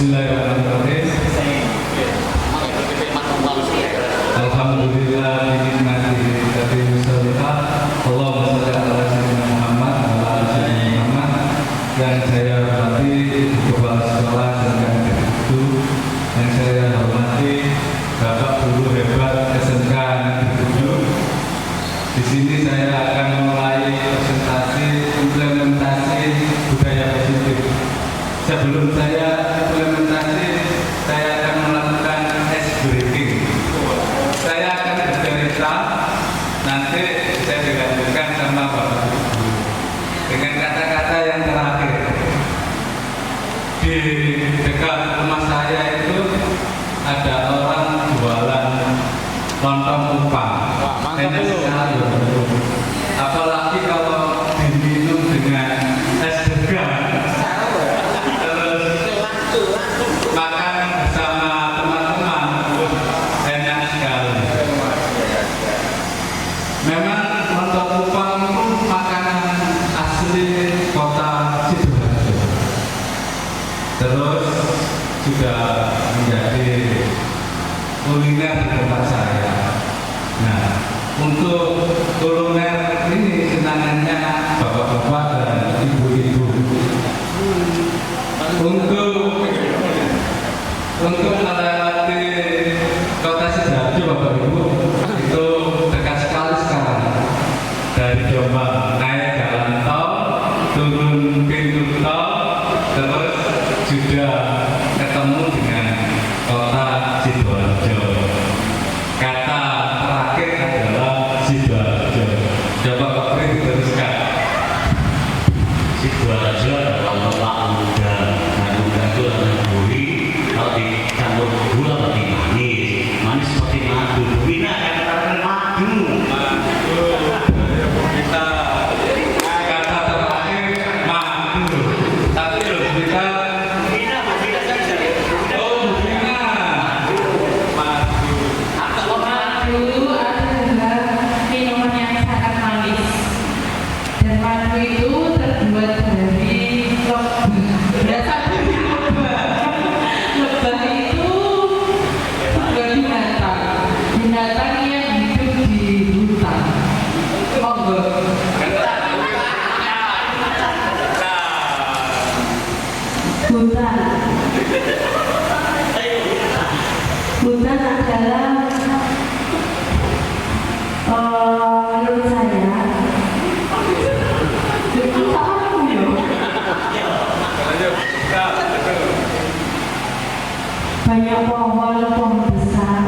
Bismillahirrahmanirrahim. Alhamdulillah binikmatihi tatimmu sholihat. Allahumma sholli ala sayyidina Muhammad wa ala ali sayyidina Muhammad. Yang saya hormati Kepala Sekolah dan Guru, yang saya hormati Bapak Guru hebat SMK Negeri 7. Di sini saya akan memulai presentasi implementasi budaya positif. Sebelum saya implementasi, saya akan melakukan ice breaking. Saya akan bercerita, nanti saya dilanjutkan sama Bapak Ibu dengan kata-kata yang terakhir. Di dekat rumah saya itu ada orang jualan lontong kupang. Enak sekali. Apalagi kalau diminum dengan es degan, terus makan bersama teman-teman, enak sekali. Memang lontong kupang itu makanan asli kota Sidoarjo. Terus sudah menjadi kuliner di tempat saya. Nah, untuk kuliner ini senangannya bapak-bapak dan ibu-ibu. Untuk melewati kota Sidoarjo, Bapak Ibu, itu dekat sekali sekarang. Dari Jombang naik jalan tol, turun pintu tol, terus sudah ketemu dengan kota Sidoarjo. Kata terakhir adalah Sidoarjo. Coba Pak Pri diteruskan. Sidoarjo adalah kota muda. Muda itu adalah gurih. Kalau dicampur gula berarti manis. Manis seperti madu. Bina akan katakan madu. Kita kata terakhir madu. Tapi loh kita Bina saja. Bina madu. Madu adalah minuman yang sangat manis, dan madu itu terbuat dari lebah. Berasal dari lebah. Lebah itu sebuah binatang yang hidup di hutan. Monggo. Hutan adalah menurut saya banyak pohon besar,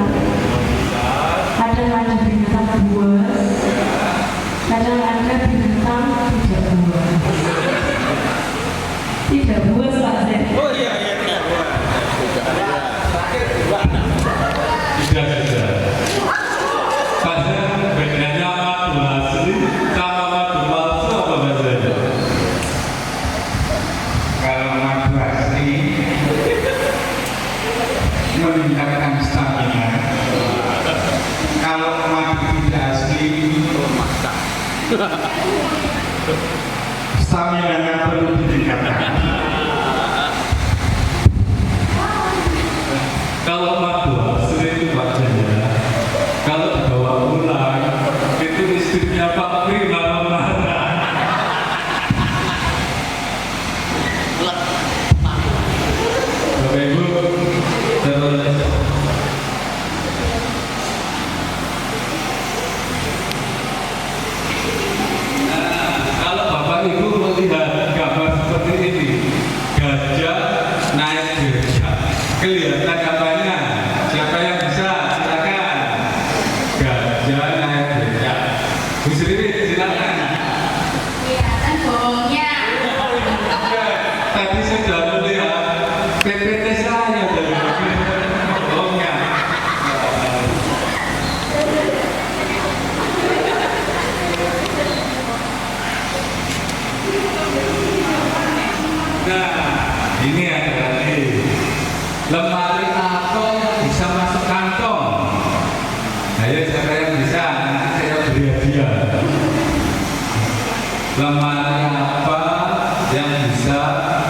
kadang ada binatang buas, kadang ada binatang tidak buas Pak Zed. Oh iya tidak buat. Sudah. Pak Zed, bedanya madu asli sama madu palsu apa Pak Zed? Kalau madu asli meningkatkan stamina. Kalau madu tidak asli stamina perlu ditingkatkan. Kalau madu asli itu Pak Jaya, kalau dibawa pulang itu istrinya Pak Pri marah-marah. Bapak Ibu, terus kalau Bapak Ibu melihat gambar seperti ini, gajah naik becak, kelihatan gambarnya. Siapa yang bisa? Silakan. Gajah naik becak. Bu Sri, silakan. Kelihatan bohongnya. Tadi sudah melihat PPT saya dari bohongnya. Nah, ini adalah lemari apa yang bisa masuk kantong. Ayo siapa yang bisa? Nanti saya beri hadiah. Lemari apa yang bisa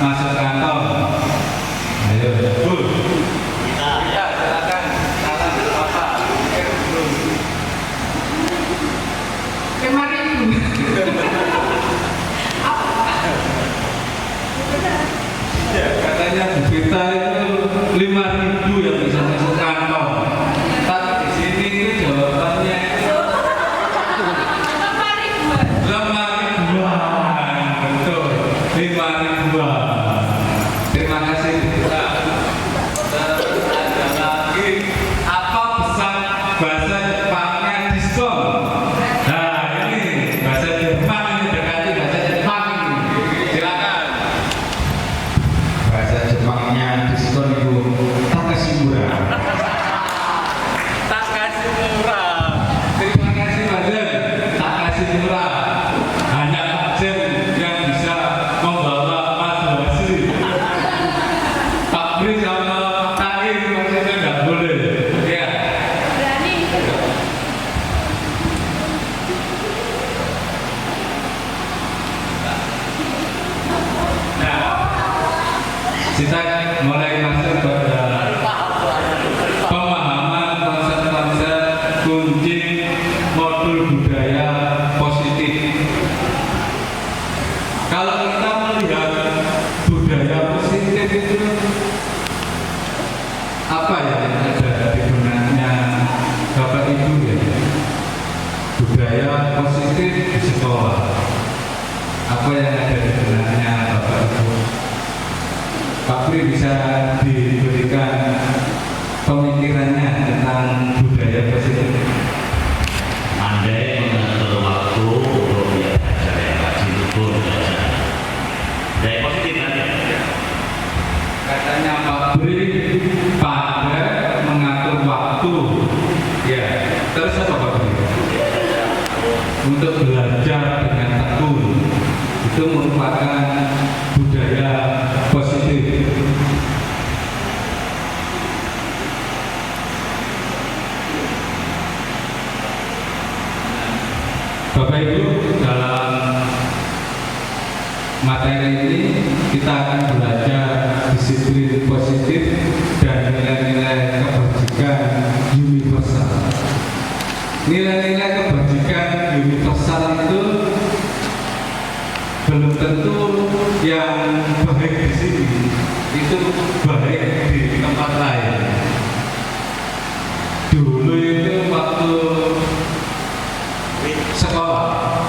masuk kantong? Ayo. mulai masuk pada pemahaman konsep-konsep kunci modul budaya positif. Kalau kita melihat budaya positif itu apa ya yang ada di benaknya Bapak Ibu ya? Budaya positif di sekolah. Apa yang ada di benaknya Bapak Ibu? Pak Pri bisa diberikan pemikirannya tentang budaya positif. Andai mengatur waktu untuk dia belajar yang rajin betul belajar. Budaya positif kan ya? Katanya Pak Pri pada mengatur waktu. Ya, terus apa Pak Pri? Untuk belajar dengan tekun itu merupakan budaya positif. Bapak Ibu, dalam materi ini kita akan belajar disiplin positif dan nilai-nilai kebajikan universal. Nilai-nilai kebajikan universal itu belum tentu yang baik di sini itu baik di tempat lain. Dulu itu waktu sekolah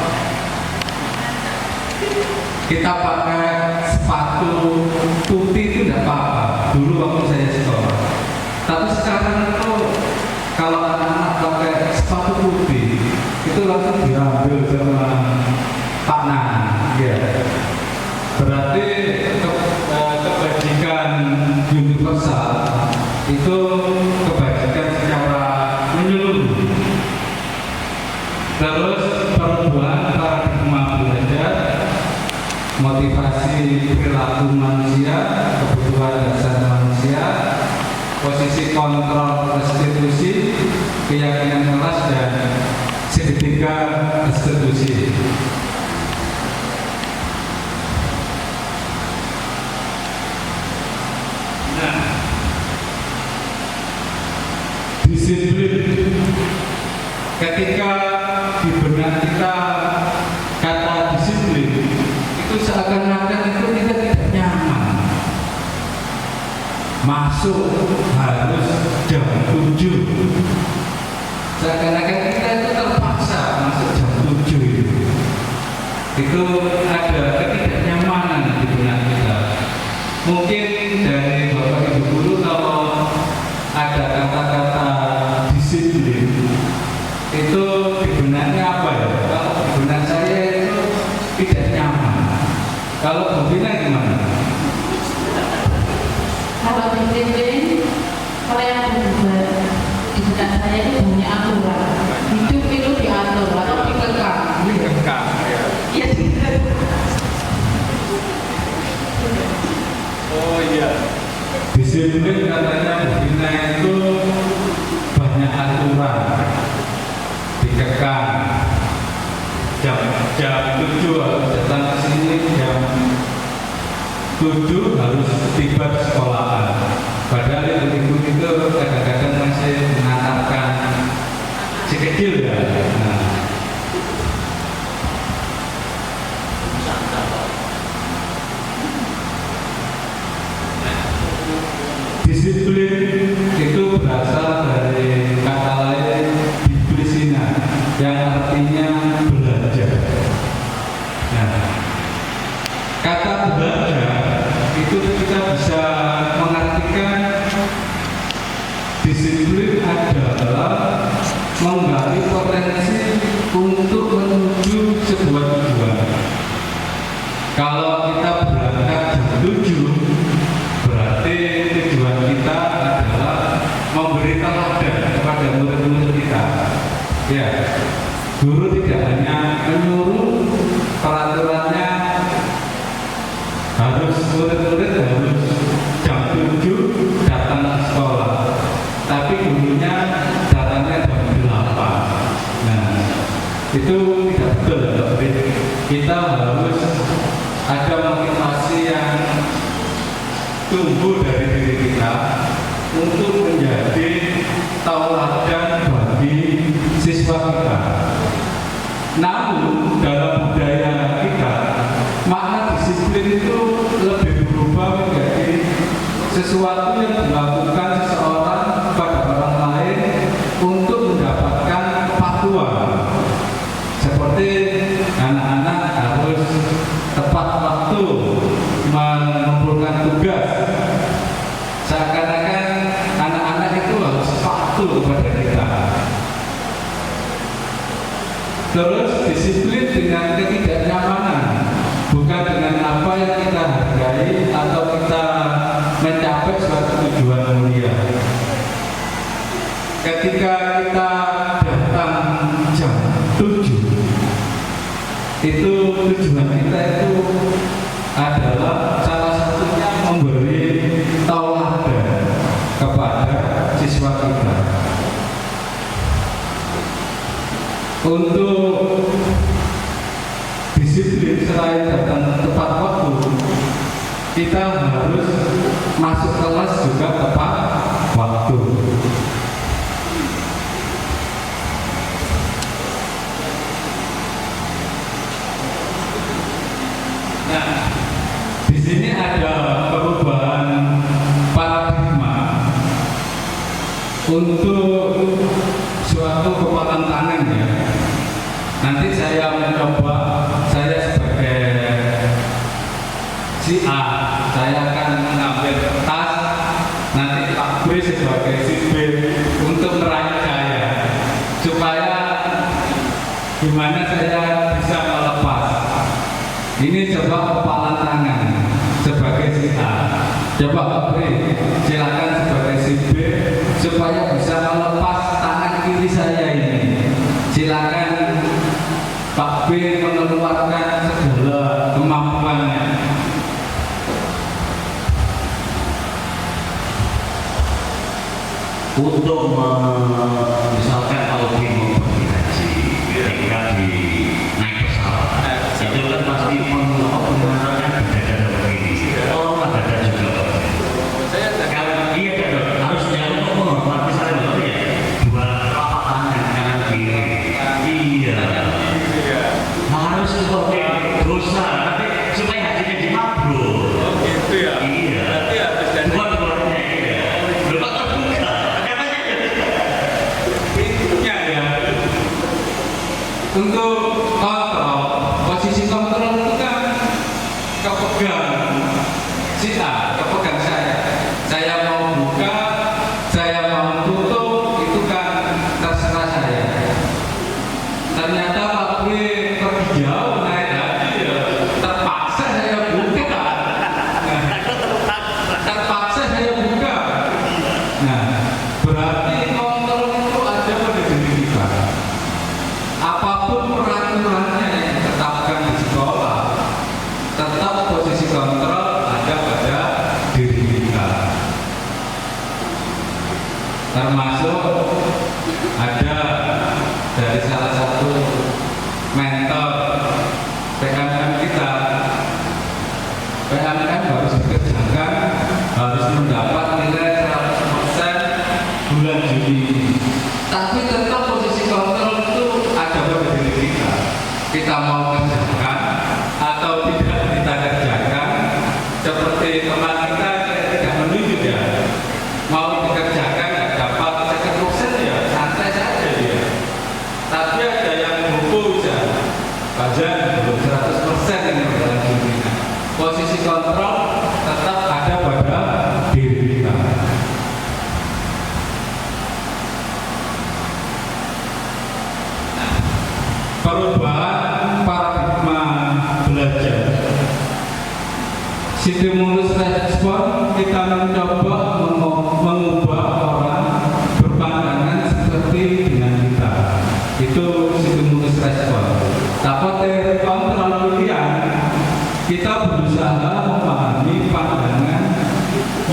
kita pakai sepatu putih itu tidak apa-apa dulu waktu saya sekolah. Tapi sekarang itu kalau anak-anak pakai sepatu putih itu langsung diambil sama Pak Nan, ya. Berarti kebajikan universal itu kebajikan secara menyeluruh. Terus perubahan paradigma belajar, motivasi perilaku manusia, kebutuhan dasar manusia, posisi kontrol restitusi, keyakinan kelas dan segitiga restitusi. Nah, disiplin. Ketika di benak kita kata disiplin itu seakan-akan itu kita tidak nyaman. Masuk harus jam 7. Seakan-akan kita itu terpaksa masuk jam 7 itu. Itu ada ketidaknyamanan di benak kita. Mungkin dari Bapak Ibu guru kalau ada kata-kata disiplin itu di benaknya apa ya? Kalau di benak saya itu tidak nyaman. Kalau Bu Vina gimana? Kalau disiplin, kalau yang berubah di benak saya itu punya aturan. Hidup itu diatur atau dikekang. Dikekang, ya. Iya, dikekang. Oh iya. Disiplin katanya Bu Vina itu banyak aturan. Dikekang. Jam 7 harus datang ke sini, jam 7 harus tiba di sekolahan. Padahal ibu-ibu itu kadang-kadang masih mengantarkan si kecil ya. Nah. Disiplin itu berasal dari kata lain disiplina yang artinya belajar. Nah, kata belajar itu kita bisa mengartikan disiplin adalah menggali potensi untuk menuju sebuah tujuan. Kalau kita berangkat jam 7, berarti tujuan kita adalah memberi teladan kepada murid-murid kita. Ya, guru tidak hanya menyuruh peraturannya harus murid-murid harus jam 7 datang ke sekolah, tapi gurunya datangnya jam 8. Nah, itu tidak betul. Kita harus ada motivasi yang tumbuh dari diri kita untuk menjadi tauladan bagi siswa kita. Namun dalam budaya kita, makna disiplin itu lebih berubah menjadi sesuatu yang dilakukan seseorang pada orang lain untuk mendapatkan kepatuhan. Seperti anak-anak harus tepat waktu mengumpulkan tugas. Seakan-akan anak-anak itu harus patuh kepada kita. Terus disiplin dengan ketidaknyamanan, bukan dengan apa yang kita hargai atau kita mencapai suatu tujuan mulia. Ketika kita datang jam 7, itu tujuan kita itu adalah salah satunya memberi tauladan kepada siswa kita. Untuk disiplin selain datang tepat waktu, kita harus masuk kelas juga tepat waktu. Nah, di sini ada perubahan paradigma untuk suatu kepalan tangan ya. Nanti saya mencoba, saya sebagai si A, saya akan mengambil kertas, nanti Pak B sebagai si B untuk meraih saya, supaya gimana saya bisa melepas. Ini coba kepalan tangan sebagai si A, coba Pak B silakan sebagai si B supaya bisa melepas tangan kiri saya ini. Silakan Pak B mengeluarkan segala kemampuannya. Untuk misalkan kalau dia mau pergi haji, ketika di naik pesawat, itu kan pasti pengenalannya beda-beda begini. Oh, ada juga. Kalau iya kan harus jalan menghormat misalnya betul ya, dua telapak tangan kanan kiri. Iya. Harus seperti dosa, nanti supaya hajinya dimabrur. Oh gitu ya. Iya. Berarti harus dan Dua-duanya iya. Lupa terbuka. pintunya ya. Untuk kontrol, posisi kontrol itu kan kepegang si A, kepegang saya. Saya mau buka, saya mau tutup, itu kan terserah saya. Ternyata Pak B pergi jauh naik haji ya, terpaksa saya buka. Terpaksa saya buka. Nah, berarti kontrol itu ada pada diri kita. Apapun peraturannya yang ditetapkan di sekolah, tetap posisi kontrol ada pada diri kita. Termasuk ada dari salah satu mentor PMM kita. PMM harus dikerjakan, harus mendapat nilai 100% bulan Juni ini. Tapi tetap posisi kontrol itu ada pada diri kita. Kita mau kerjakan atau tidak kita kerjakan. Seperti teman kita tidak menunjuk ya, mau dikerjakan nggak dapat 100% ya santai saja dia. Tapi ada yang buku saja, bagian belum 100% yang berjalan Juni. Posisi kontrol tetap ada pada diri kita. Perubahan paradigma belajar. Stimulus respon, kita mencoba mengubah orang berpandangan seperti dengan kita. Itu stimulus respon. Tapi teori kontrol pilihan, kita berusaha memahami pandangan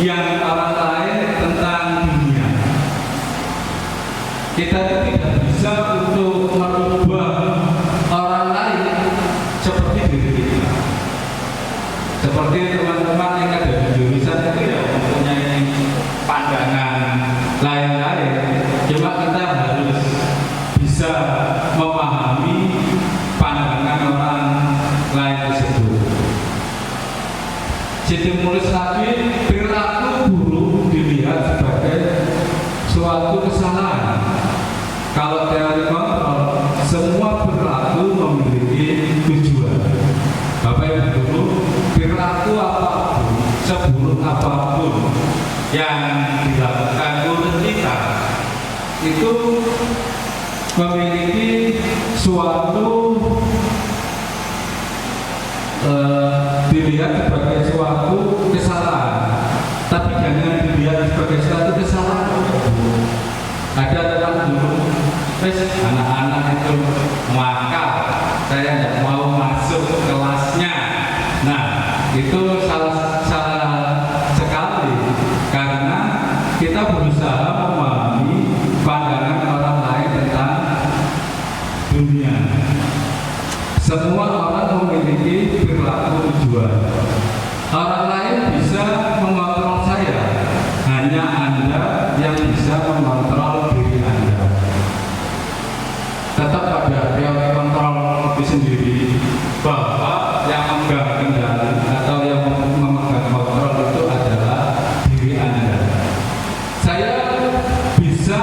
yang orang lain tentang dunia. Kita tidak bisa untuk merubah orang lain seperti diri kita. Seperti teman-teman yang ada di jurusan itu ya, seburuk apapun yang dilakukan oleh kita itu memiliki suatu dilihat sebagai suatu kesalahan, tapi jangan dilihat sebagai suatu kesalahan. Ada teman dulu, anak-anak itu maka saya tidak mau masuk kelasnya. Nah, itu salah sekali karena kita berusaha memahami pandangan orang lain tentang dunia. Semua orang memiliki perilaku tujuan. Orang lain bisa mengontrol saya, hanya Anda yang bisa mengontrol diri Anda. Tetap ada teori kontrol itu sendiri, bahwa yang memegang kendali atau yang memegang kontrol itu adalah diri Anda. Saya bisa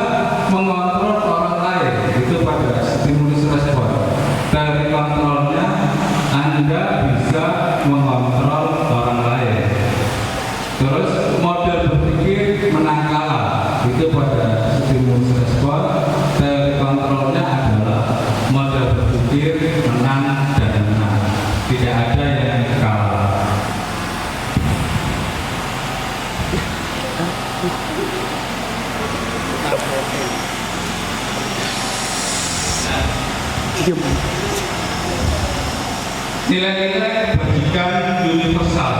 mengontrol orang lain, itu pada stimulus respon. Dari kontrolnya Anda bisa mengontrol orang lain. Terus model berpikir menang kalah, itu pada stimulus respon. Dari kontrolnya adalah model berpikir menang dan menang, tidak ada yang kalah. Nilai-nilai kebajikan universal.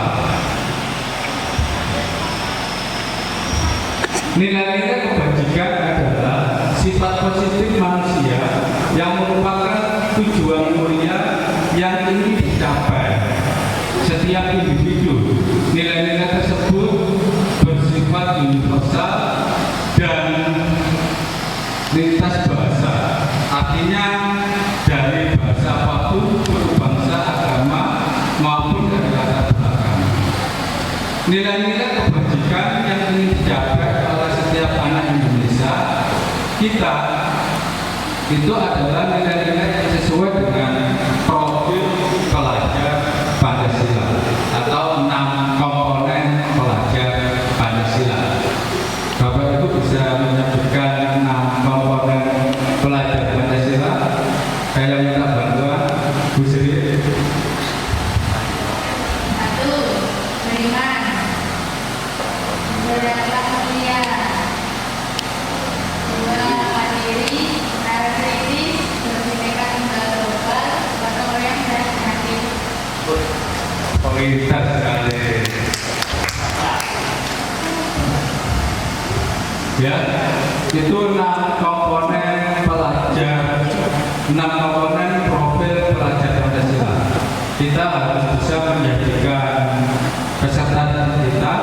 Nilai-nilai kebajikan adalah sifat positif manusia yang merupakan tujuan mulia yang ingin dicapai setiap individu. Nilai-nilai tersebut bersifat universal dan lintas bahasa, artinya dari bahasa apapun, berbangsa, agama maupun dari latar belakang. Nilai-nilai kebajikan yang ingin dicapai oleh setiap anak Indonesia kita itu adalah nilai-nilai yang sesuai dengan profil pelajar Pancasila atau 6 komponen pelajar Pancasila. Bapak Ibu bisa menyebutkan 6 komponen pelajar Pancasila. Saya minta bantuan Bu Sri. 1. Beriman, berdasarkan mulia. 2. Mandiri, nalar kritis, berbineka tunggal global, gotong royong dan kreatif. Pintar sekali. Ya, itu 6 komponen pelajar, 6 komponen profil pelajar Pancasila. Kita harus bisa menjadikan peserta kita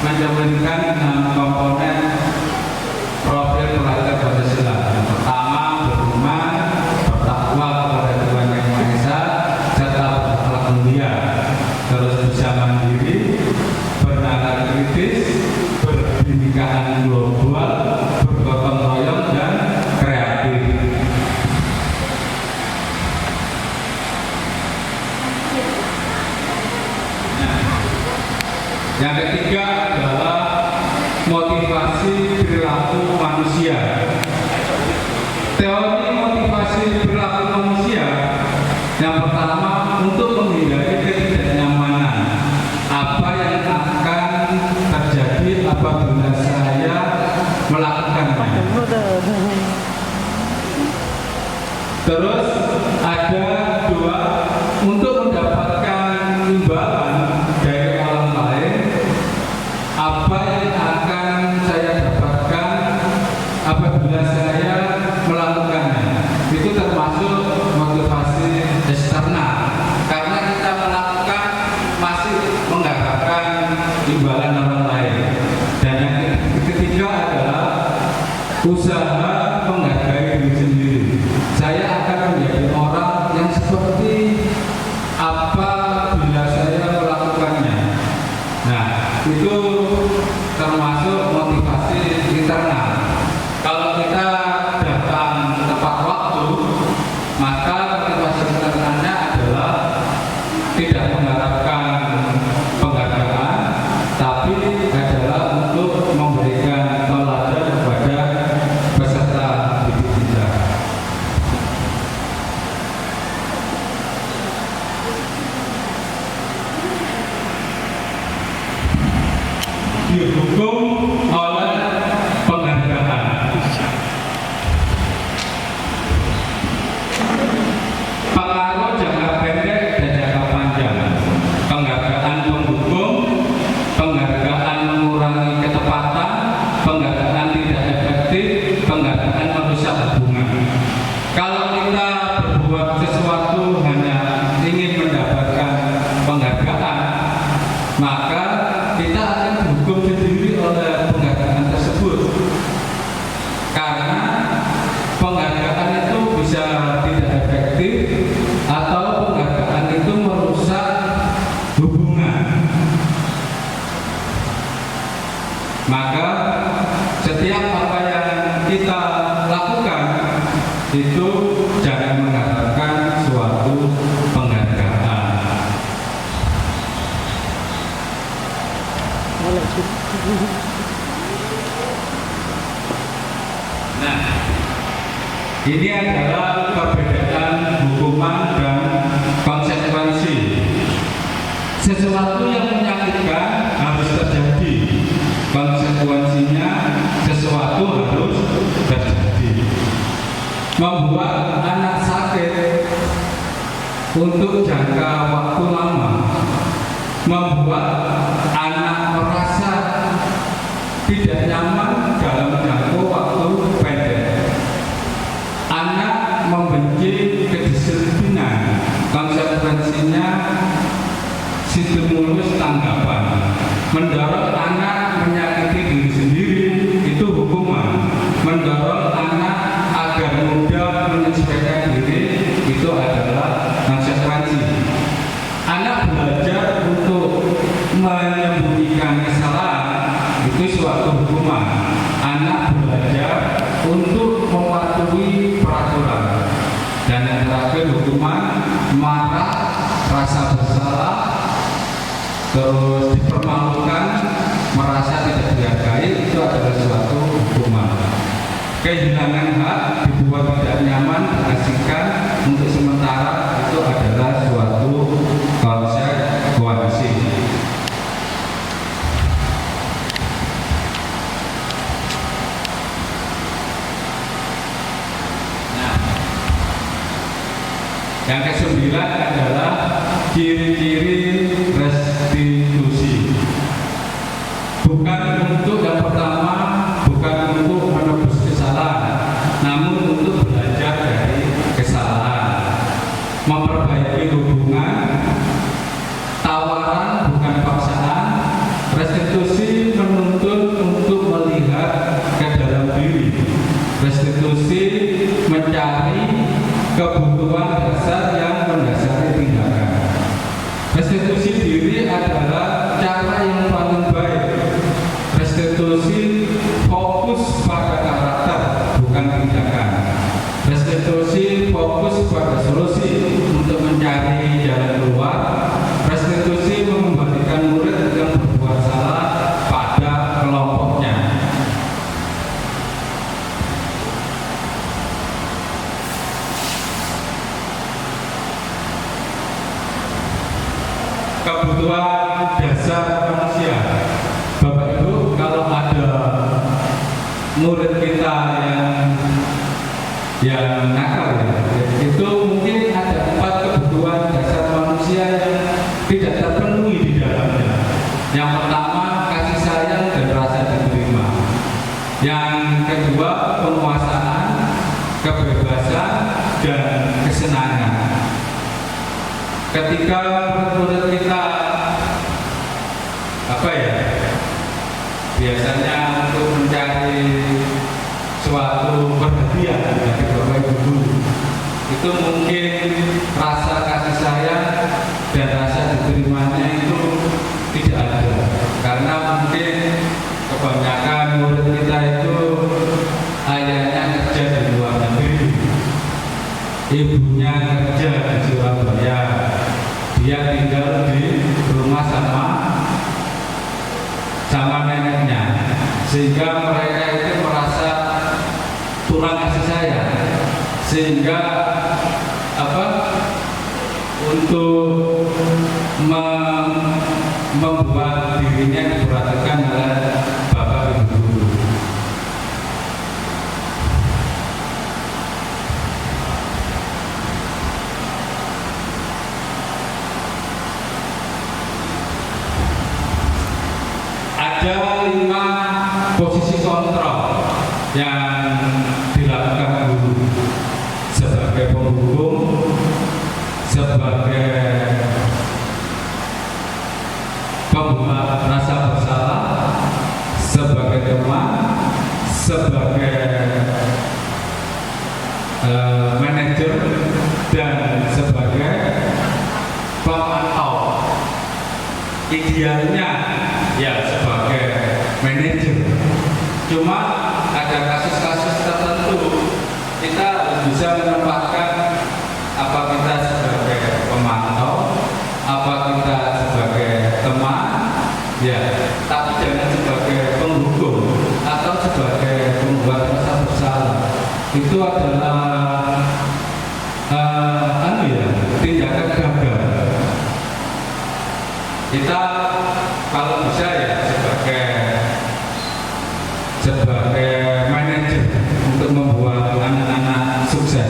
menjalankan 6 komponen profil pelajar Pancasila. Yang pertama, beriman, bertakwa kepada Tuhan Yang Maha Esa, serta berakhlak mulia. Terus bisa mandiri, bernalar kritis, berbindikaan global, bergotong royong dan kreatif. Yang ketiga adalah motivasi perilaku manusia. Teori motivasi perilaku manusia yang pertama, untuk menghindari ketidaknyamanan. Apa yang akan terjadi apabila saya melakukannya. Terus ada 2, untuk mendapatkan imbalan dari orang lain. Apa yang akan saya dapatkan apabila saya melakukannya. Itu termasuk motivasi eksternal, karena kita melakukan masih mengharapkan imbalan orang lain. Dan yang ketiga adalah usaha menghargai diri sendiri. Saya akan menjadi berbuat sesuatu hanya ingin mendapatkan penghargaan, maka kita akan dihukum sendiri oleh penghargaan tersebut. Karena penghargaan itu bisa tidak efektif atau penghargaan itu merusak hubungan. Maka setiap apa yang kita lakukan itu jangan mengharapkan suatu penghargaan. Nah, ini adalah perbedaan hukuman dan konsekuensi. Sesuatu yang menyakitkan harus terjadi, konsekuensinya sesuatu harus terjadi. Membuat anak sakit untuk jangka waktu lama, membuat anak merasa tidak nyaman dalam jangka waktu pendek. Anak membenci kedisiplinan, konsekuensinya stimulus tanggapan. Mendorong anak menyakiti diri sendiri itu hukuman. Mendorong anak agar mudah menyesuaikan diri itu adalah konsekuensi. Anak belajar untuk menyembunyikan kesalahan itu suatu hukuman. Anak belajar untuk mematuhi peraturan. Dan yang terakhir hukuman, marah, rasa bersalah, terus dipermalukan, merasa tidak dihargai, itu adalah suatu hukuman. Kehilangan hak, dibuat tidak nyaman, terasingkan untuk sementara, itu adalah suatu konsekuensi. Nah, yang kesembilan adalah ciri-ciri restitusi. Bukan untuk yang pertama, bukan untuk menebus kesalahan, namun untuk belajar dari kesalahan, memperbaiki hubungan, tawaran bukan paksaan. Restitusi menuntut untuk melihat ke dalam diri. Restitusi mencari kebutuhan dasar yang mendasari tindakan. Restitusi diri adalah cara yang paling baik. Restitusi fokus pada karakter, bukan tindakan. Restitusi fokus pada solusi untuk mencari jalan keluar. Restitusi mengembalikan murid yang berbuat salah pada kelompoknya. Kebutuhan dasar manusia. Bapak Ibu, kalau ada murid kita yang nakal ya, itu mungkin ada 4 kebutuhan dasar manusia yang tidak terpenuhi di dalamnya. Yang pertama, kasih sayang dan rasa diterima. Yang kedua, penguasaan, kebebasan dan kesenangan. Ketika murid kita biasanya untuk mencari suatu perhatian dari Bapak Ibu guru, itu mungkin rasa kasih sayang dan rasa diterimanya itu tidak ada, karena mungkin kebanyakan murid kita itu ayahnya kerja di luar negeri, ibunya kerja di Surabaya, dia tinggal di rumah sama neneknya, sehingga mereka itu merasa kurang kasih sayang, sehingga untuk membuat dirinya diperhatikan oleh Bapak Ibu guru. Ada 5 posisi kontrol yang dilakukan guru sebagai pembuku pendukung, sebagai pembuat rasa bersalah, sebagai teman, sebagai manajer, dan sebagai pemantau. Idealnya ya sebagai manajer. Cuma ada kasus-kasus tertentu kita harus bisa menempatkan apa kita sebagai pemantau, apa kita sebagai teman, ya, tapi jangan sebagai penghukum atau sebagai pembuat rasa bersalah. Itu adalah tindakan gagal. Kita kalau bisa ya sebagai manajer untuk membuat anak-anak sukses.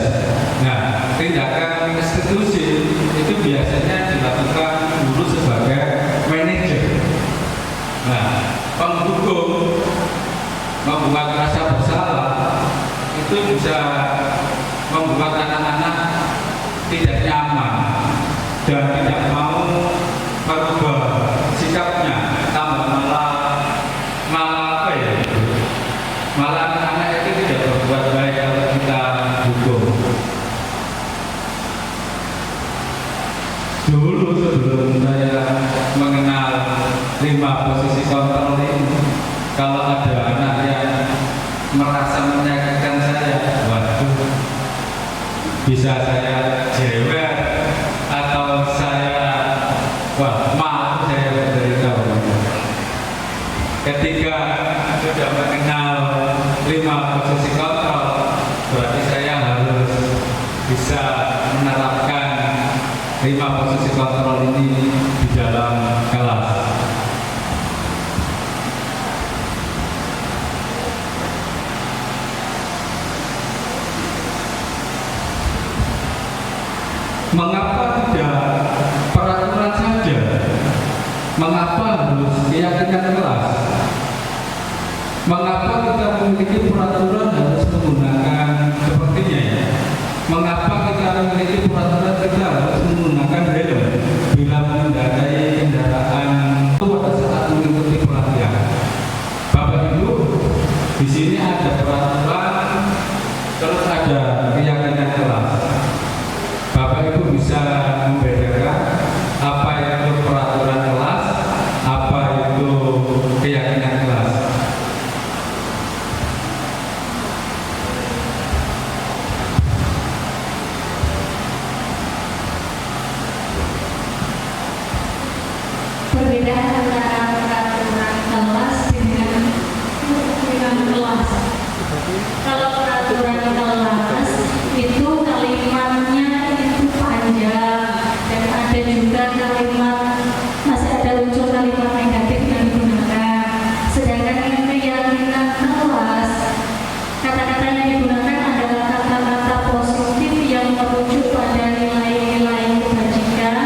Nah, tindakan institusi itu biasanya dilakukan dulu sebagai manajer. Nah, penghukum membuat rasa bersalah itu bisa membuat anak-anak tidak nyaman dan tidak mau merubah sikapnya, malah anak-anak itu tidak berbuat baik kalau kita hukum. Dulu sebelum saya mengenal 5 posisi kontrol ini, kalau ada anak yang merasa menyakitkan saya, waduh, bisa saya jewer atau saya maaf saya beritahu. Ketika sudah mengenal 5 posisi kontrol, berarti saya harus bisa menerapkan 5 posisi kontrol ini di dalam kelas. Mengapa tidak peraturan saja? Mengapa harus keyakinan kelas? Mengapa kita memiliki peraturan harus menggunakan sepertinya ya? Mengapa kita memiliki peraturan kita harus menggunakan helm bila mengendarai kendaraan itu pada saat mengikuti pelatihan? Bapak Ibu, di sini ada peraturan, terus ada keyakinan kelas. Bapak Ibu bisa membedakan apa itu peraturan kelas, apa itu keyakinan kelas. Perbedaan antara peraturan kelas dengan kelas. Kalau peraturan kelas itu kalimatnya itu panjang dan ada juga kalimat, masih ada unsur kalimat negatif yang digunakan. Sedangkan keyakinan kelas, kata-kata yang digunakan adalah kata-kata positif yang merujuk pada nilai-nilai kebajikan,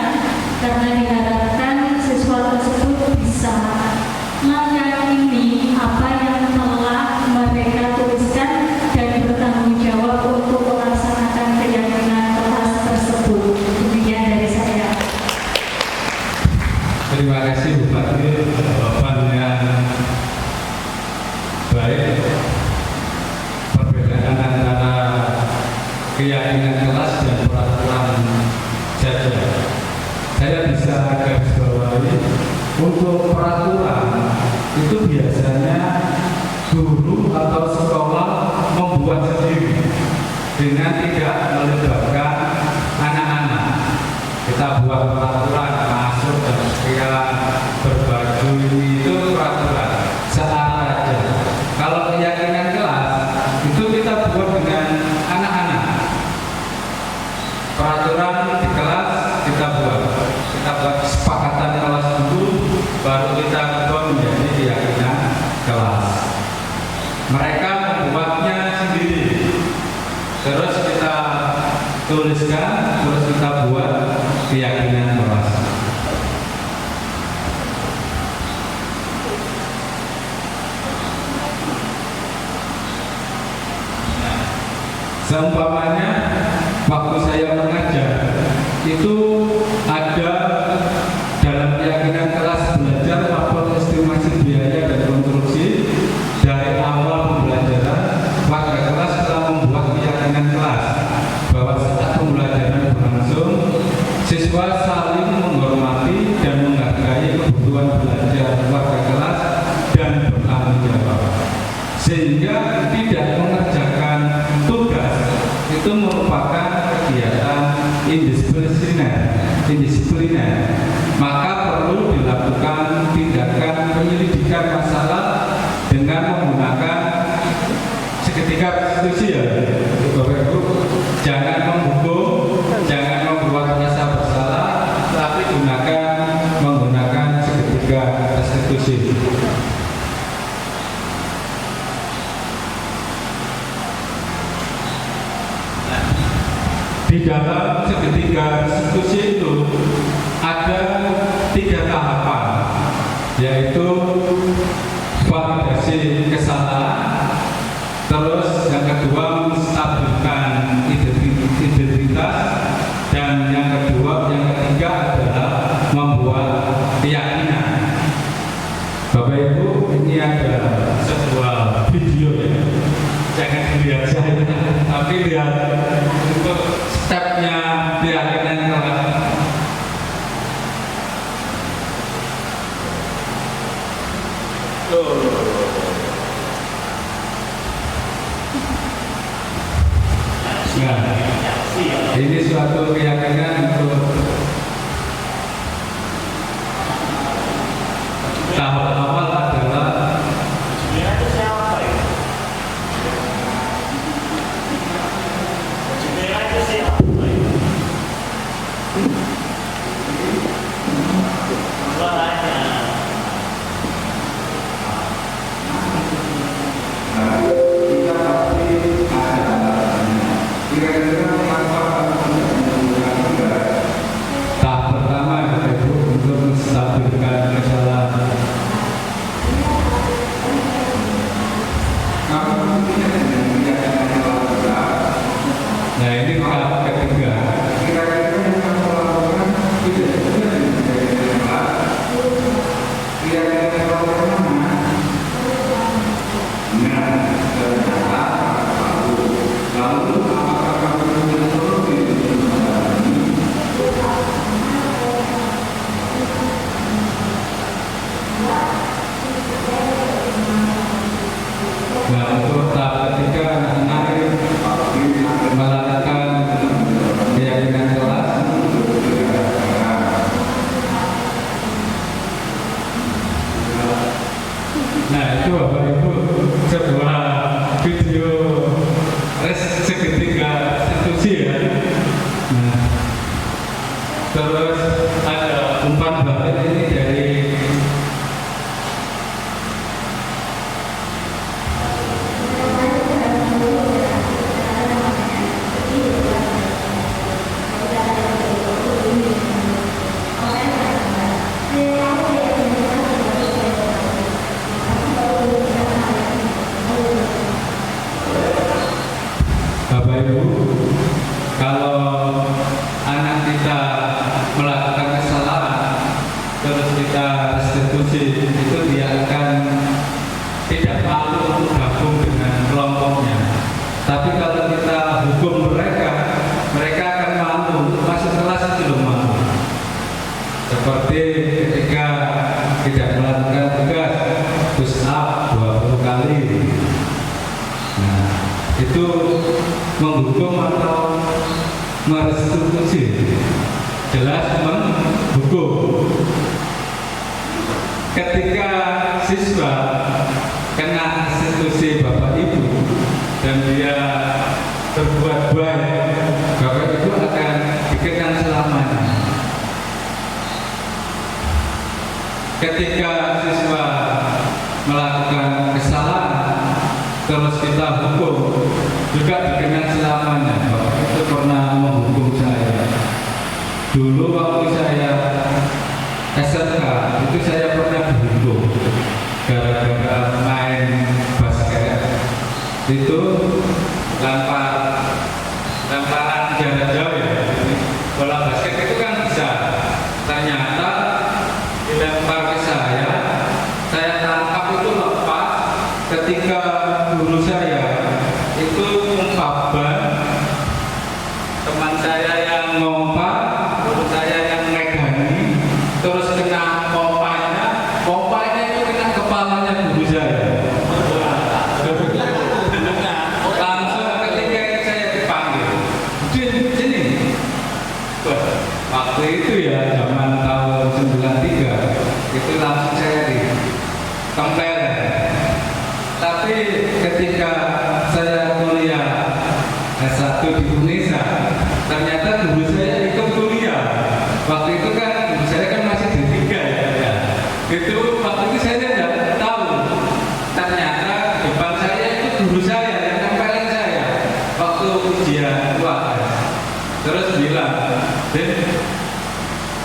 karena diharapkan siswa tersebut bisa meyakini apa yang telah mereka tuliskan dan bertanggung jawab untuk melaksanakan keyakinan kelas tersebut. Demikian dari saya. Terima kasih Bu Fatih, jawabannya baik. Perbedaan antara keyakinan kelas dan peraturan saja. Saya bisa garis bawahi, untuk peraturan itu biasanya guru atau sekolah membuat sendiri dengan tidak melibatkan anak-anak. Kita buat peraturan masuk dan sekian berbaju ini, itu peraturan searah aja. Kalau keyakinan kelas itu kita buat dengan anak-anak. Peraturan di kelas kita buat kesepakatan kelas dulu, baru kita ubah menjadi keyakinan kelas. Mereka membuatnya sendiri, terus kita tuliskan, terus kita buat keyakinan kelas. Seumpamanya waktu saya itu ada dalam keyakinan kelas belajar maupun estimasi biaya dan konstruksi. Dari awal pembelajaran, warga kelas telah membuat keyakinan kelas bahwa saat pembelajaran berlangsung, siswa saling menghormati dan menghargai kebutuhan belajar warga kelas dan bertanggung jawab, sehingga tidak mengerjakan tugas itu merupakan kegiatan indisipliner, maka perlu dilakukan tindakan penyelidikan masalah dengan menggunakan seketika restitusi ya, Bapak Ibu. Jangan menghukum, jangan membuat rasa bersalah, tapi menggunakan seketika restitusi. Di dalam seketika restitusi itu ada 3 tahapan, yaitu validasi kesalahan, terus yang kedua menstabilkan identitas, dan yang ketiga adalah membuat keyakinan. Bapak Ibu, ini ada sebuah video ya, jangan dilihat saya, tapi lihat untuk stepnya keyakinan kelas. Nah, ini suatu keyakinan untuk tahap awal adalah tahap pertama yaitu untuk menstabilkan kesalahan. Nah, ini tahap ketiga. Nah, untuk tahap ketiga anak-anak melakukan keyakinan kelas. Nah, itu Bapak Ibu sebuah video seketika restitusi ya. Nah, terus ada umpan balik ini dari Bapak Ibu. Kalau anak kita melakukan kesalahan terus kita restitusi, itu dia akan tidak malu untuk gabung dengan kelompoknya. Tapi kalau kita hukum mereka akan malu untuk masuk kelas, itu loh malu. Seperti ketika tidak melakukan tugas push up 20 kali. Nah, itu menghukum atau merestitusi? Jelas menghukum. Ketika siswa kena restitusi Bapak Ibu dan dia berbuat baik, Bapak Ibu akan dikenang selamanya. Ketika siswa melakukan kesalahan terus kita hukum, juga dikenang selamanya. Bapak itu pernah menghukum saya. Dulu waktu saya SMK itu saya pernah dihukum gara-gara main basket. Itu lemparan jarak jauh ya. Bola basket Waktu itu ya zaman tahun 93 itu langsung saya ditempel. Tapi ketika saya kuliah S1 di Indonesia, ternyata guru saya ikut kuliah. Waktu itu kan guru saya kan masih D3 ya. Itu waktu itu saya tidak tahu. Ternyata depan saya itu guru saya yang nempelin saya waktu ujian UAS. Terus bilang,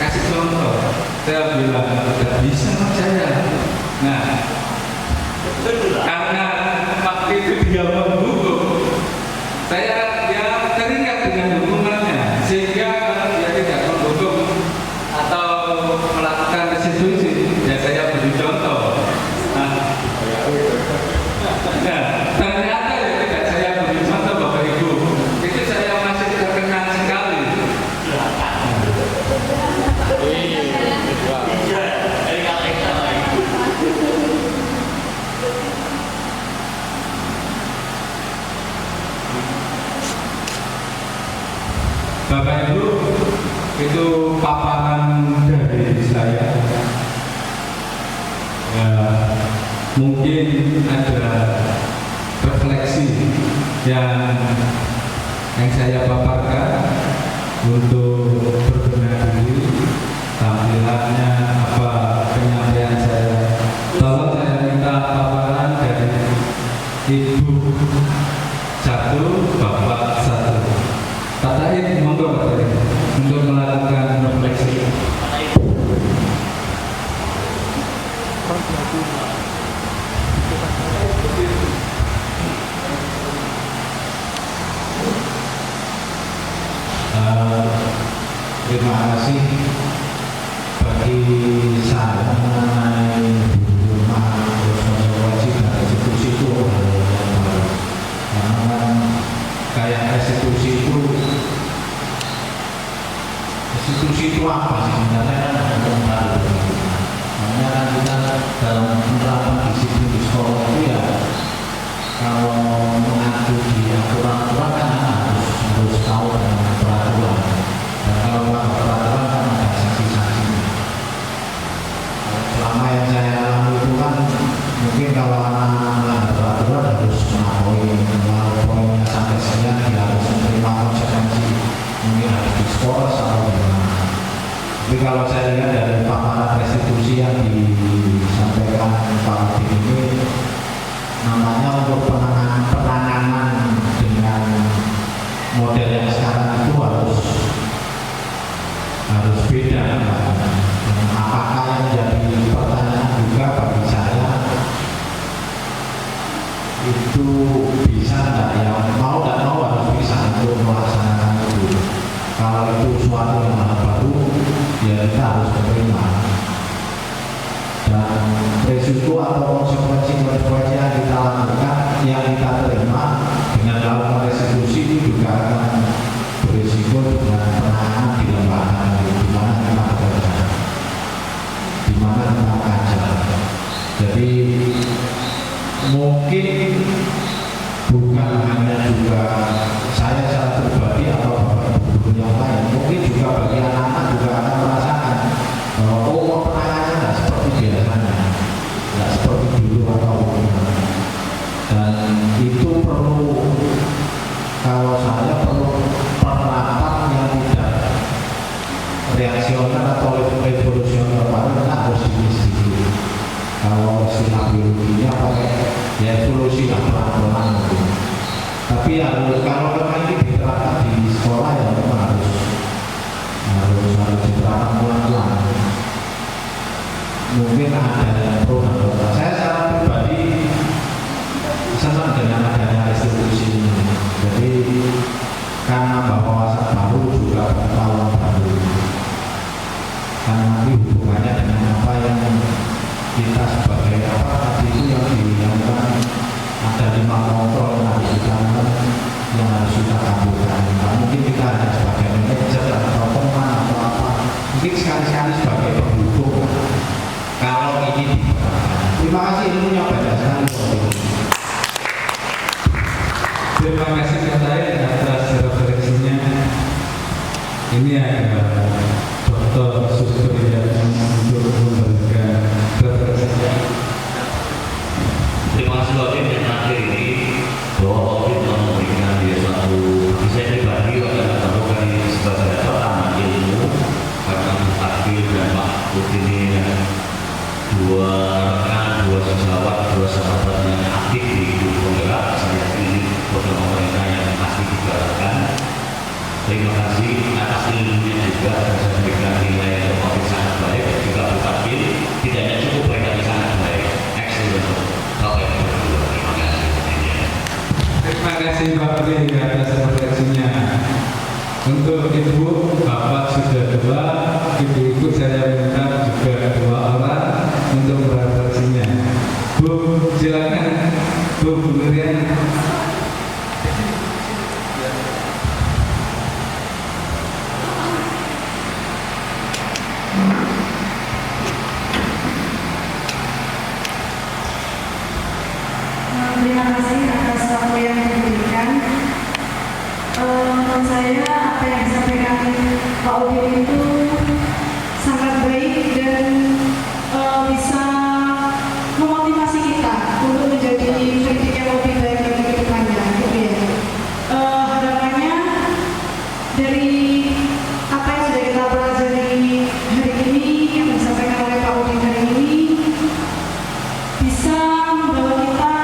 kasih contoh. Saya bilang, tidak bisa saya. Nah, karena waktu itu dia mendukung, dia teringat dengan dukungannya, sehingga dia tidak mendukung atau melakukan restitusi, ya saya beri contoh. Nah, ternyata ya tidak saya beri contoh Bapak Ibu, itu saya masih terkenal sekali. Bapak Ibu, itu paparan dari saya. Ya, mungkin ada refleksi yang saya paparkan untuk berbenah diri tampilannya apa penyampaian saya. Tolong saya minta paparan dari Ibu 1, Bapak 1. Kata ini monggo Pak Tari untuk melakukan refleksi. Terima kasih bagi saya mengenai rumah wajib dan restitusi itu hal yang baru. Karena kan kayak restitusi itu apa sih sebenarnya kan ada yang baru. Makanya kan kita dalam penerapan disiplin di sekolah itu ya kalau mengacu di aturan-aturan kan harus tahu dengan peraturan. Dan kalau peraturan kan ada sanksi-sanksinya. Selama yang saya alami itu kan mungkin kalau anak-anak peraturan harus mengakui poinnya sampai sekian dia harus menerima konsekuensi, mungkin harus diskors atau gimana. Tapi kalau saya lihat dari paparan restitusi yang disampaikan Pak Adin ini, namanya untuk penanganan dengan model yang sekarang itu harus beda. Apakah yang jadi pertanyaan juga bagi saya itu bisa enggak, ya mau dan mau harus bisa untuk melaksanakan itu. Kalau itu suatu yang baru, ya kita harus menerima. Dan resiko atau konsekuensi yang kita lakukan, yang kita terima dengan melakukan restitusi itu juga akan berisiko dengan penanganan di lembaga di mana kita bekerja, di mana kita mengajar. Jadi mungkin bukan hanya juga saya secara pribadi atau guru yang lain, mungkin juga bagi anak-anak juga akan merasakan bahwa penanganannya tidak seperti biasanya, tidak seperti dulu atau bagaimana. Dan itu perlu, kalau saya perlu penerapan yang tidak reaksioner atau revolusioner, baru kita harus sedikit. Kalau istilah biologinya pakai ya evolusi lah pelan-pelan gitu. Tapi kalau memang ini diterapkan di sekolah ya memang harus diterapkan pelan-pelan. Mungkin ada program. Saya secara pribadi senang dengan adanya restitusi ini. Jadi karena wawasan baru juga pengetahuan baru. Karena nanti hubungannya dengan apa yang kita sebagai apa tadi itu yang dilakukan, ada 5 kontrol yang harus kita lakukan, yang harus kita kabulkan. Mungkin kita hanya sebagai manajer atau teman atau apa, mungkin sekali-sekali sebagai pendukung kalau ini diterapkan. Terima kasih, ilmunya banyak sekali. Terima kasih Pak Taib atas refleksinya. ini ada Dr. Supriyatno untuk memberikan referensinya. Terima kasih Wadim yang terakhir ini bahwa Wadim memberikan dia satu saya pribadi adalah merupakan sebagai pertama ilmu karena Takdir dan Pak Udin ini dua rekan, dua sejawat, dua sahabat yang aktif di hidup penggerak. Saya ini program pemerintah yang pasti dijalankan. Terima kasih atas ilmunya juga dan saya berikan nilai yang sangat baik. Juga Takdir tidak hanya cukup baik tapi sangat baik. Excellent. Terima kasih Pak Pri atas refleksinya. Untuk ibu, bapak sudah dua, ibu-ibu saya minta juga 2 orang untuk refleksinya. Bu, silakan. Bu Nurian. Terima kasih atas waktu yang diberikan. Menurut saya apa yang disampaikan Pak Udin itu sangat baik dan bisa memotivasi kita untuk menjadi pendidik yang lebih baik lagi ke depannya. Gitu ya. Harapannya dari apa yang sudah kita pelajari hari ini yang disampaikan oleh Pak Udin hari ini bisa membawa kita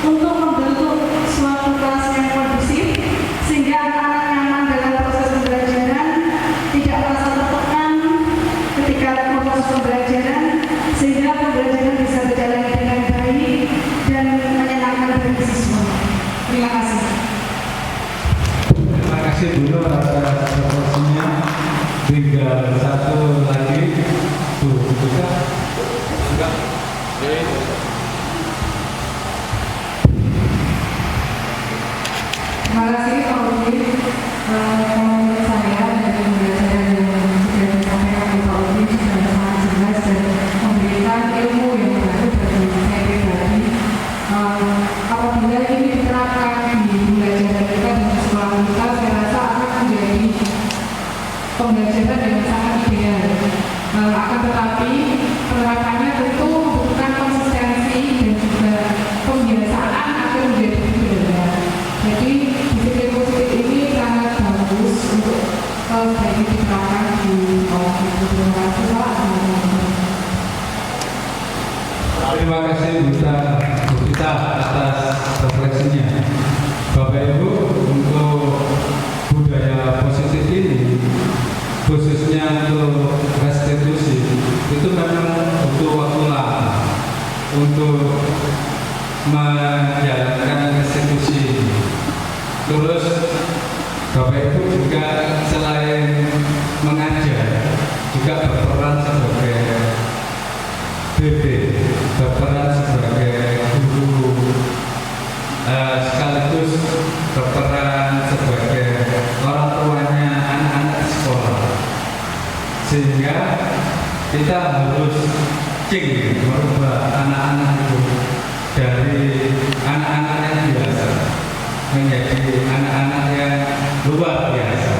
untuk membentuk suatu kelas yang kondusif sehingga anak-anak nyaman dalam proses pembelajaran, tidak merasa tertekan ketika proses pembelajaran, sehingga pembelajaran bisa berjalan dengan baik dan menyenangkan bagi siswa. Terima kasih. Terima kasih Bu Nur atas refleksinya. Tinggal satu lagi. Bu, bisa? Enggak? Terima kasih Pak Udin. Menurut saya dari pembelajaran yang sudah disampaikan oleh Pak Udin sudah sangat jelas dan memberikan ilmu yang baru bagi saya pribadi. Apabila ini diterapkan di pembelajaran kita dan sekolah kita, saya rasa akan menjadi pembelajaran yang sangat ideal. Akan tetapi penerapannya tentu membutuhkan konsistensi dan juga pembiasaan agar menjadi budaya. Jadi disiplin positif ini sangat bagus untuk sebaiknya diterapkan di sekolah itu. Terima kasih Pak. Terima kasih Bu Tita atas refleksinya. Bapak Ibu, untuk budaya positif ini khususnya untuk restitusi itu memang butuh waktu lama untuk menjalankan restitusi. Terus Bapak Ibu juga selain mengajar juga berperan sebagai BB, berperan sebagai guru, sekaligus berperan sebagai orang tuanya anak-anak sekolah. Sehingga kita harus merubah anak-anak itu dari anak-anak yang biasa menjadi anak-anak yang luar biasa,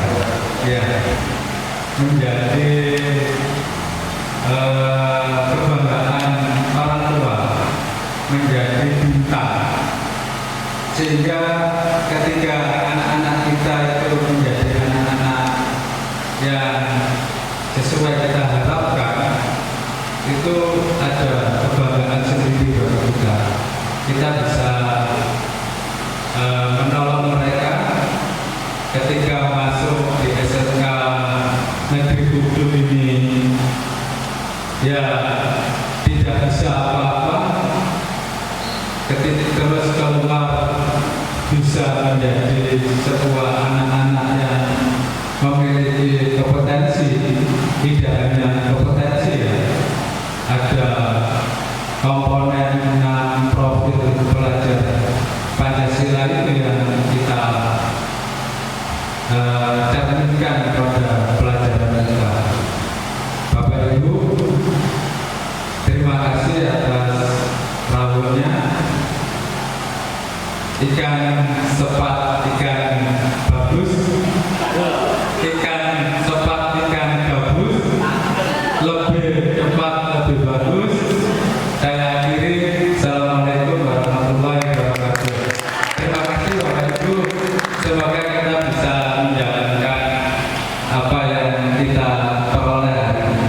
ya, menjadi kebanggaan orang tua, menjadi bintang, sehingga ketika anak-anak kita itu menjadi anak-anak yang sesuai kita harapkan, itu ada kebanggaan sendiri bagi kita. Kita bisa menolong mereka ketika masuk di SMK Negeri Kudus ini, ya tidak bisa apa-apa, ketika terus keluar bisa menjadi sebuah anak-anak yang memiliki kompetensi, tidak hanya kompetensi, ya, ada komponen 6 profil pelajar Pancasila itu yang kita cerminkan pada pelajaran kita. Bapak Ibu, terima kasih atas rawuhnya. Ikan sepat, ikan bagus, ikan kita peroleh hari ini.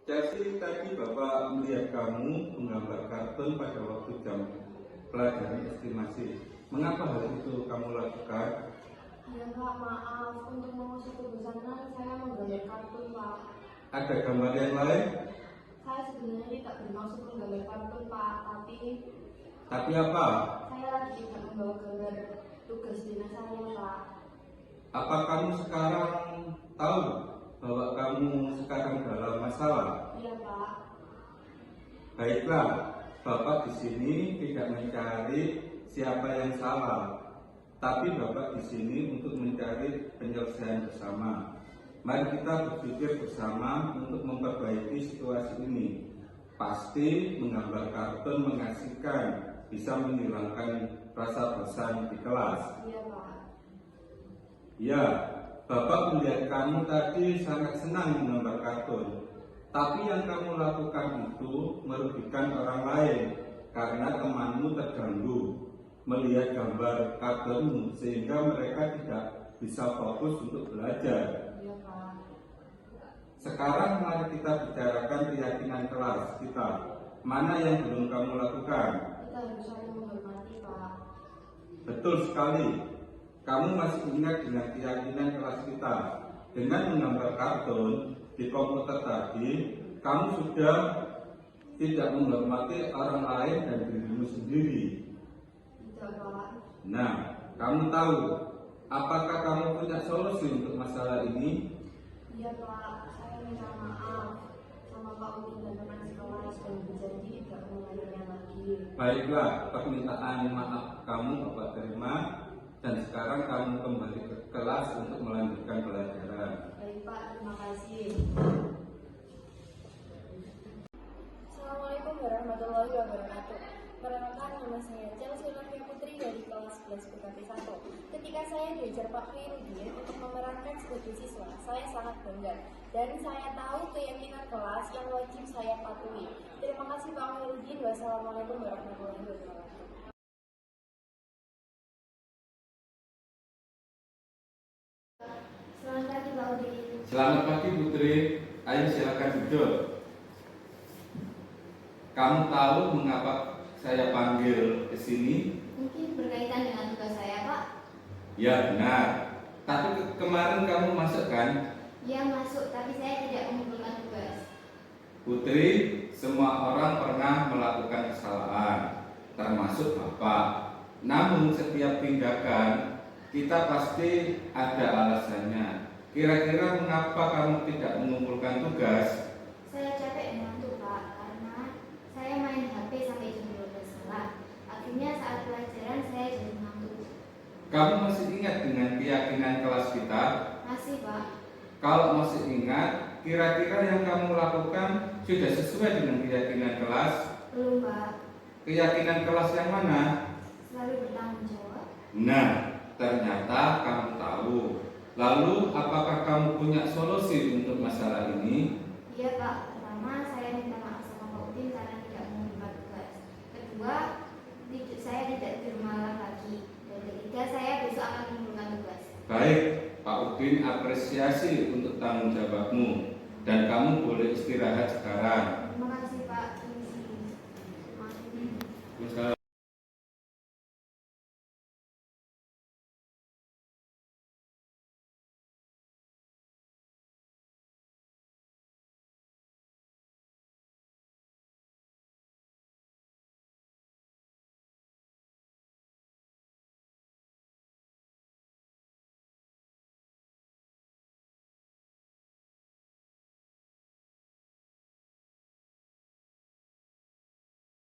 Jadi tadi Bapak melihat kamu menggambar kartun pada waktu jam pelajaran estimasi. Mengapa hal itu kamu lakukan? Ya Pak, maaf. Untuk mengusir kebosanan, saya menggambar kartun Pak. Ada gambar yang lain? Saya sebenarnya tidak bermaksud menggambar kartun Pak, Tapi apa? saya lagi tidak membawa gambar tugas dinas saya Pak. Apa kamu sekarang tahu bahwa kamu sekarang dalam masalah? Iya Pak. Baiklah, Bapak di sini tidak mencari siapa yang salah, tapi Bapak di sini untuk mencari penyelesaian bersama. Mari kita berpikir bersama untuk memperbaiki situasi ini. Pasti menggambar kartun mengasihkan, bisa menghilangkan rasa bosan di kelas. Iya Pak. Ya, Bapak melihat kamu tadi sangat senang menggambar kartun. Tapi yang kamu lakukan itu merugikan orang lain karena temanmu terganggu melihat gambar kartunmu sehingga mereka tidak bisa fokus untuk belajar. Iya Pak. Sekarang mari kita bicarakan keyakinan kelas kita. Mana yang belum kamu lakukan? Kita harus saling menghormati Pak. Betul sekali. Kamu masih ingat dengan keyakinan kelas kita. Dengan menggambar kartun di komputer tadi, kamu sudah tidak menghormati orang lain dan dirimu sendiri. Tidak Pak. Nah, kamu tahu apakah kamu punya solusi untuk masalah ini? Iya Pak, saya minta maaf sama Pak Udin dan teman sekolah dan berjanji tidak mengulanginya lagi. Baiklah, permintaan maaf kamu Bapak terima. Dan sekarang kamu kembali ke kelas untuk melanjutkan pelajaran. Baik Pak, terima kasih. Assalamualaikum warahmatullahi wabarakatuh. Perkenalkan, nama saya Chelsea Novia Putri dari kelas 11 PKP 1. Ketika saya diajar Pak Khairuddin untuk memerankan sebagai siswa, saya sangat bangga dan saya tahu keyakinan kelas yang wajib saya patuhi. Terima kasih Pak Khairuddin. Wassalamualaikum warahmatullahi wabarakatuh. Selamat pagi Pak Udin. Selamat pagi Putri, ayo silakan duduk. Kamu tahu mengapa saya panggil ke sini? Mungkin berkaitan dengan tugas saya Pak. Ya benar. Tapi kemarin kamu masuk kan? Iya masuk, tapi saya tidak mengumpulkan tugas. Putri, semua orang pernah melakukan kesalahan, termasuk Bapak. Namun setiap tindakan kita pasti ada alasannya. Kira-kira mengapa kamu tidak mengumpulkan tugas? Saya capek mengantuk Pak, karena saya main HP sampai jam 12 malam. Akhirnya saat pelajaran saya jadi mengantuk. Kamu masih ingat dengan keyakinan kelas kita? Masih Pak. Kalau masih ingat, kira-kira yang kamu lakukan sudah sesuai dengan keyakinan kelas? Belum Pak. Keyakinan kelas yang mana? Selalu bertanggung jawab. Nah, ternyata kamu tahu. Lalu, apakah kamu punya solusi untuk masalah ini? Iya Pak. Pertama, saya minta maaf sama Pak Udin karena tidak mengumpulkan tugas. Kedua, saya tidak tidur malam lagi. Dan ketiga, saya besok akan mengumpulkan tugas. Baik, Pak Udin apresiasi untuk tanggung jawabmu. Dan kamu boleh istirahat sekarang. Terima kasih Pak.